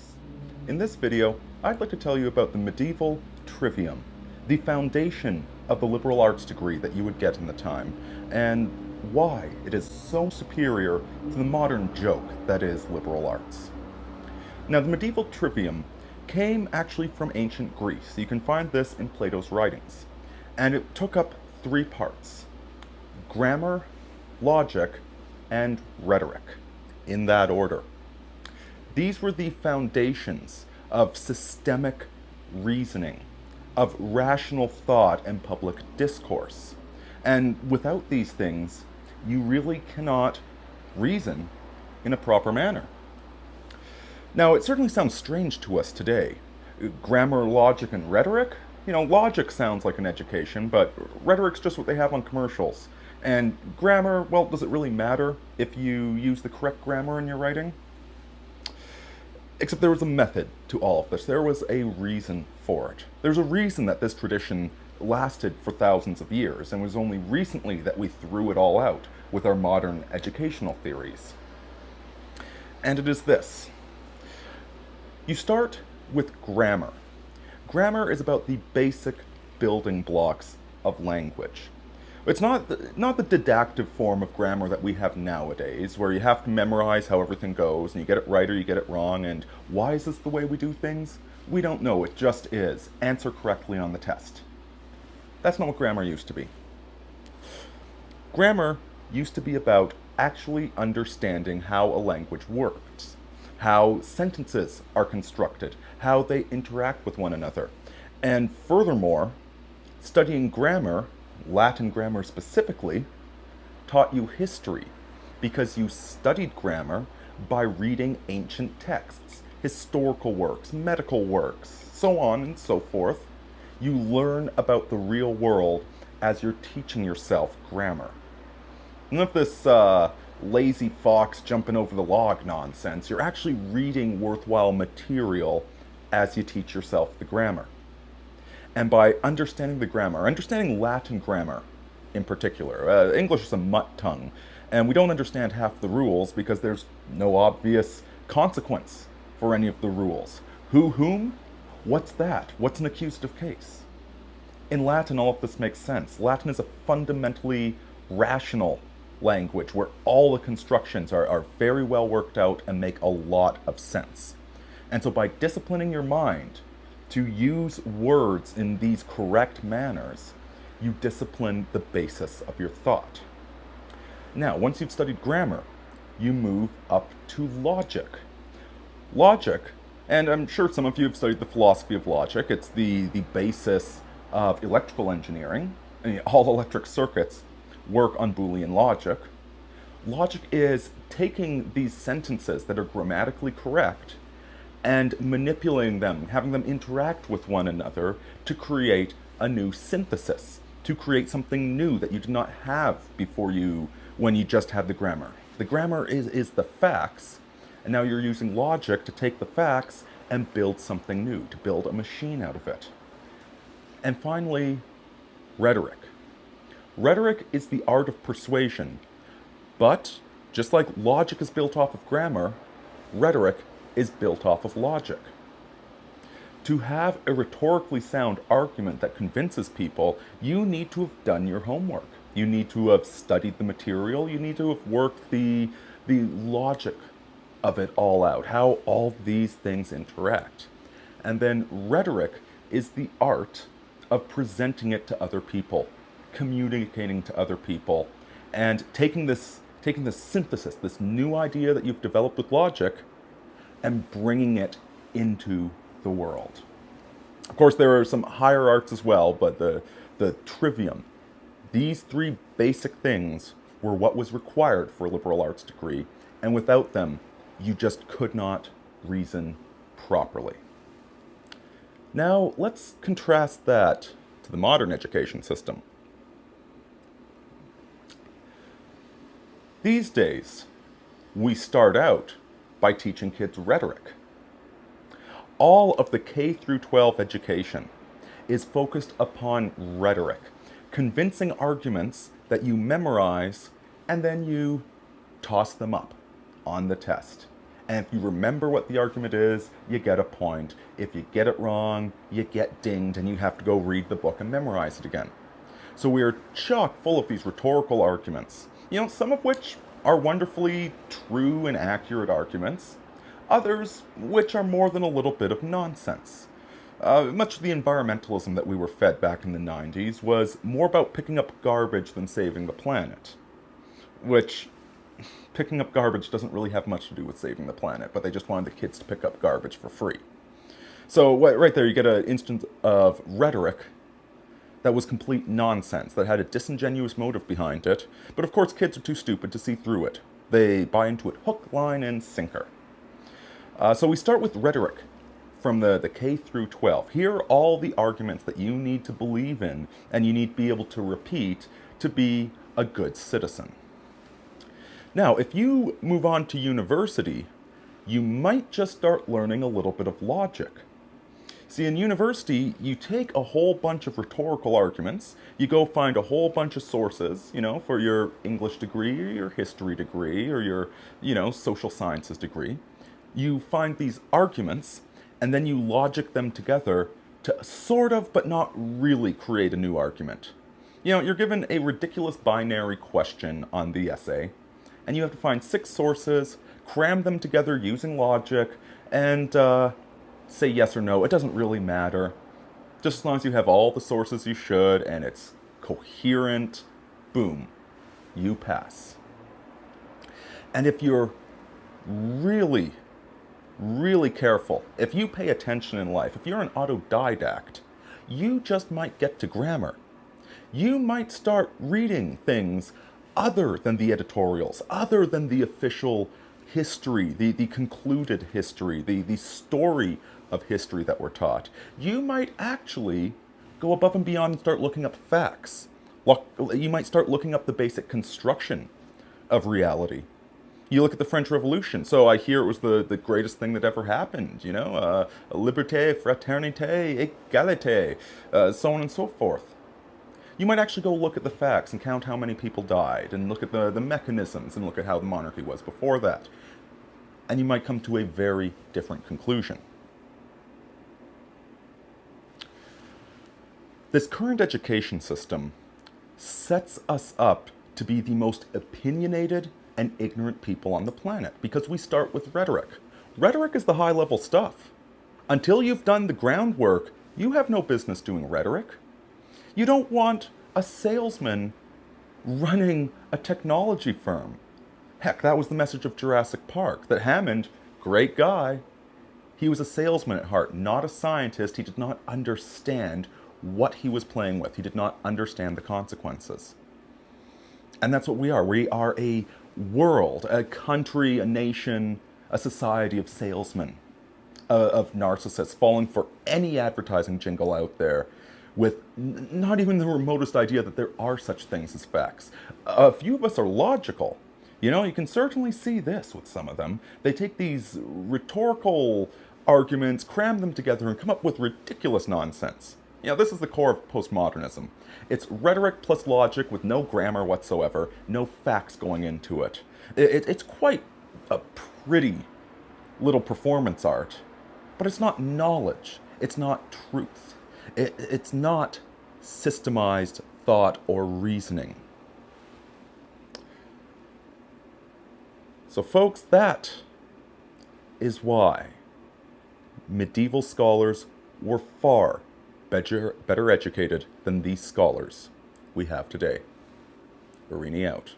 folks. In this video, I'd like to tell you about the medieval Trivium, the foundation of the liberal arts degree that you would get in the time, and why it is so superior to the modern joke that is liberal arts. Now, the medieval Trivium came actually from ancient Greece. You can find this in Plato's writings. And it took up three parts: grammar, logic, and rhetoric, in that order. These were the foundations of systemic reasoning, of rational thought and public discourse. And without these things, you really cannot reason in a proper manner. Now, it certainly sounds strange to us today. Grammar, logic, and rhetoric? Logic sounds like an education, but rhetoric's just what they have on commercials. And grammar, well, does it really matter if you use the correct grammar in your writing? Except there was a method to all of this. There was a reason for it. There's a reason that this tradition lasted for thousands of years, and it was only recently that we threw it all out with our modern educational theories. And it is this. You start with grammar. Grammar is about the basic building blocks of language. It's not the didactic form of grammar that we have nowadays, where you have to memorize how everything goes, and you get it right or you get it wrong, and why is this the way we do things? We don't know, it just is. Answer correctly on the test. That's not what grammar used to be. Grammar used to be about actually understanding how a language works, how sentences are constructed, how they interact with one another. And furthermore, studying grammar, Latin grammar specifically, taught you history, because you studied grammar by reading ancient texts, historical works, medical works, so on and so forth. You learn about the real world as you're teaching yourself grammar. None of this lazy fox jumping over the log nonsense. You're actually reading worthwhile material as you teach yourself the grammar. And by understanding the grammar, understanding Latin grammar in particular, English is a mutt tongue, and we don't understand half the rules because there's no obvious consequence for any of the rules. Who, whom? What's that? What's an accusative case? In Latin, all of this makes sense. Latin is a fundamentally rational language where all the constructions are very well worked out and make a lot of sense. And so by disciplining your mind to use words in these correct manners, you discipline the basis of your thought. Now, once you've studied grammar, you move up to logic. Logic, and I'm sure some of you have studied the philosophy of logic, it's the basis of electrical engineering. All electric circuits work on Boolean logic. Logic is taking these sentences that are grammatically correct and manipulating them, having them interact with one another to create a new synthesis, to create something new that you did not have before when you just had the grammar. The grammar is the facts, and now you're using logic to take the facts and build something new, to build a machine out of it. And finally, rhetoric. Rhetoric is the art of persuasion, but just like logic is built off of grammar, rhetoric is built off of logic. To have a rhetorically sound argument that convinces people, you need to have done your homework. You need to have studied the material. You need to have worked the logic of it all out, how all these things interact. And then rhetoric is the art of presenting it to other people, communicating to other people, and taking this synthesis, this new idea that you've developed with logic, and bringing it into the world. Of course, there are some higher arts as well, but the trivium, these three basic things were what was required for a liberal arts degree, and without them, you just could not reason properly. Now, let's contrast that to the modern education system. These days, we start out by teaching kids rhetoric. All of the K through 12 education is focused upon rhetoric, convincing arguments that you memorize and then you toss them up on the test. And if you remember what the argument is, you get a point. If you get it wrong, you get dinged and you have to go read the book and memorize it again. So we are chock full of these rhetorical arguments, some of which are wonderfully true and accurate arguments, others which are more than a little bit of nonsense. Much of the environmentalism that we were fed back in the 90s was more about picking up garbage than saving the planet, which picking up garbage doesn't really have much to do with saving the planet, but they just wanted the kids to pick up garbage for free. So right there you get an instance of rhetoric that was complete nonsense, that had a disingenuous motive behind it, but of course kids are too stupid to see through it. They buy into it hook, line, and sinker. So we start with rhetoric from the K through 12. Here are all the arguments that you need to believe in and you need to be able to repeat to be a good citizen. Now, if you move on to university, you might just start learning a little bit of logic. See, in university, you take a whole bunch of rhetorical arguments, you go find a whole bunch of sources, for your English degree or your history degree or your, social sciences degree. You find these arguments, and then you logic them together to sort of, but not really create a new argument. You're given a ridiculous binary question on the essay, and you have to find 6 sources, cram them together using logic, and say yes or no. It doesn't really matter. Just as long as you have all the sources you should, and it's coherent, boom, you pass. And if you're really, really careful, if you pay attention in life, if you're an autodidact, you just might get to grammar. You might start reading things other than the editorials, other than the official history, the concluded history, the story of history that we're taught. You might actually go above and beyond and start looking up facts. You might start looking up the basic construction of reality. You look at the French Revolution. So I hear it was the greatest thing that ever happened, liberté, fraternité, égalité, so on and so forth. You might actually go look at the facts and count how many people died and look at the mechanisms and look at how the monarchy was before that. And you might come to a very different conclusion. This current education system sets us up to be the most opinionated and ignorant people on the planet because we start with rhetoric. Rhetoric is the high-level stuff. Until you've done the groundwork, you have no business doing rhetoric. You don't want a salesman running a technology firm. Heck, that was the message of Jurassic Park, that Hammond, great guy, he was a salesman at heart, not a scientist. He did not understand what he was playing with. He did not understand the consequences. And that's what we are. We are a world, a country, a nation, a society of salesmen, of narcissists falling for any advertising jingle out there with not even the remotest idea that there are such things as facts. A few of us are logical. You can certainly see this with some of them. They take these rhetorical arguments, cram them together, and come up with ridiculous nonsense. This is the core of postmodernism. It's rhetoric plus logic with no grammar whatsoever, no facts going into it. It's quite a pretty little performance art, but it's not knowledge. It's not truth. It's not systemized thought or reasoning. So folks, that is why medieval scholars were far better educated than these scholars we have today. Aurini out.